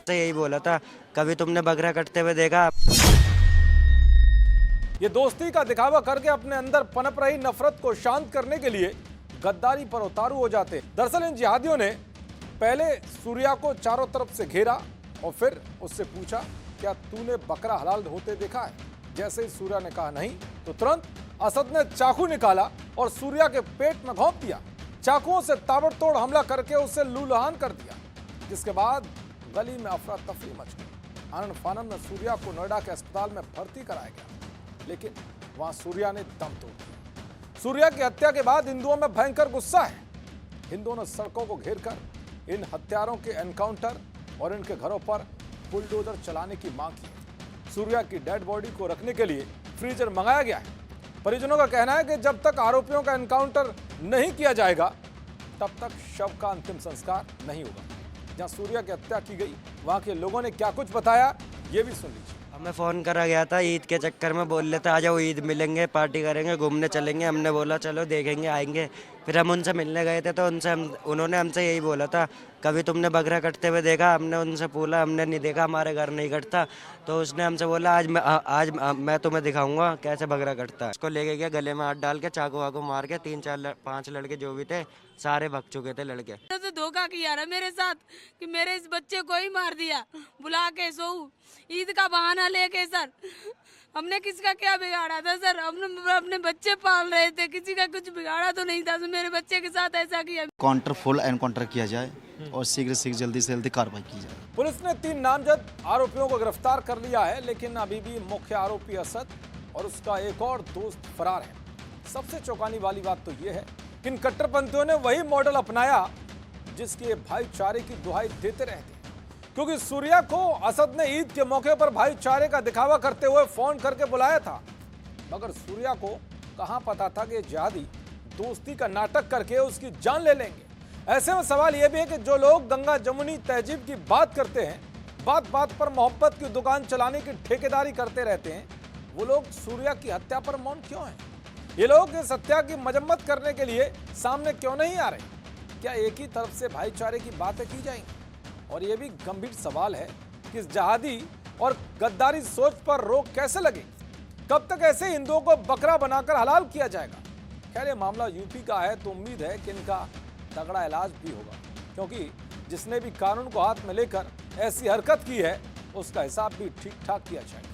हमसे यही बोला था, कभी तुमने बकरा कटते हुए देखा? ये दोस्ती का दिखावा करके अपने अंदर पनप रही नफरत को शांत करने के लिए गद्दारी पर उतारू हो जाते। दरअसल इन जिहादियों ने पहले सूर्या को चारों तरफ से घेरा और फिर उससे पूछा, क्या तूने बकरा हलाल होते देखा है? जैसे ही सूर्या ने कहा नहीं, तो तुरंत असद ने चाकू निकाला और सूर्या के पेट में घोंप दिया। चाकुओं से ताबड़तोड़ हमला करके उसे लूलहान कर दिया, जिसके बाद गली में अफरा तफरी मच गई। आनंद फानंद में सूर्या को नोएडा के अस्पताल में भर्ती कराया गया, लेकिन वहां सूर्या ने दम तोड़ दिया। सूर्या की हत्या के बाद हिंदुओं में भयंकर गुस्सा है। हिंदुओं ने सड़कों को घेरकर इन हत्यारों के एनकाउंटर और इनके घरों पर बुलडोजर चलाने की मांग की। सूर्या की डेड बॉडी को रखने के लिए फ्रीजर मंगाया गया है। परिजनों का कहना है कि जब तक आरोपियों का एनकाउंटर नहीं किया जाएगा, तब तक शव का अंतिम संस्कार नहीं होगा। जहां सूर्या की हत्या की गई, वहां के लोगों ने क्या कुछ बताया, ये भी सुन लीजिए। हमें फ़ोन करा गया था ईद के चक्कर में, बोल रहे थे आ जाओ ईद मिलेंगे, पार्टी करेंगे, घूमने चलेंगे। हमने बोला चलो देखेंगे, आएंगे। फिर हम उनसे मिलने गए थे तो उन्होंने हमसे यही बोला था, कभी तुमने बकरा कटते हुए देखा? हमने उनसे पूछा, हमने नहीं देखा, हमारे घर नहीं कटता। तो उसने हमसे बोला आज मैं तुम्हें दिखाऊंगा कैसे बकरा कटता है। उसको लेके गया, गले में हाथ डाल के चाकू वाकू मार के 3-4-5 लड़के जो भी थे सारे भाग चुके थे लड़के। तो धोखा किया रहा मेरे साथ कि मेरे इस बच्चे को ही मार दिया, बुला के सो ईद का बहाना लेके। सर हमने किसका क्या बिगाड़ा था? सर हमने अपने बच्चे पाल रहे थे, किसी का कुछ बिगाड़ा तो नहीं था। तो मेरे बच्चे के साथ ऐसा किया। काउंटर फुल एनकाउंटर किया जाए और शीघ्र से जल्दी कार्रवाई की जाए। पुलिस ने 3 नामजद आरोपियों को गिरफ्तार कर लिया है, लेकिन अभी भी मुख्य आरोपी असद और उसका एक और दोस्त फरार है। सबसे चौंकाने वाली बात तो यह है कि इन कट्टरपंथियों ने वही मॉडल अपनाया जिसके भाईचारे की दुहाई देते रहते, क्योंकि सूर्या को असद ने ईद के मौके पर भाईचारे का दिखावा करते हुए फोन करके बुलाया था। मगर सूर्या को कहां पता था कि जिहादी दोस्ती का नाटक करके उसकी जान ले लेंगे। ऐसे में सवाल यह भी है कि जो लोग गंगा जमुनी तहजीब की बात करते हैं, बात बात पर मोहब्बत की दुकान चलाने की ठेकेदारी करते रहते हैं, वो लोग सूर्या की हत्या पर मौन क्यों हैं? ये लोग इस हत्या की मजम्मत करने के लिए सामने क्यों नहीं आ रहे? क्या एक ही तरफ से भाईचारे की बातें की जाएंगी? और यह भी गंभीर सवाल है कि इस जहादी और गद्दारी सोच पर रोक कैसे लगेगी? कब तक ऐसे हिंदुओं को बकरा बनाकर हलाल किया जाएगा? खैर, ये मामला यूपी का है तो उम्मीद है कि इनका तगड़ा इलाज भी होगा, क्योंकि जिसने भी कानून को हाथ में लेकर ऐसी हरकत की है उसका हिसाब भी ठीक ठाक किया जाएगा।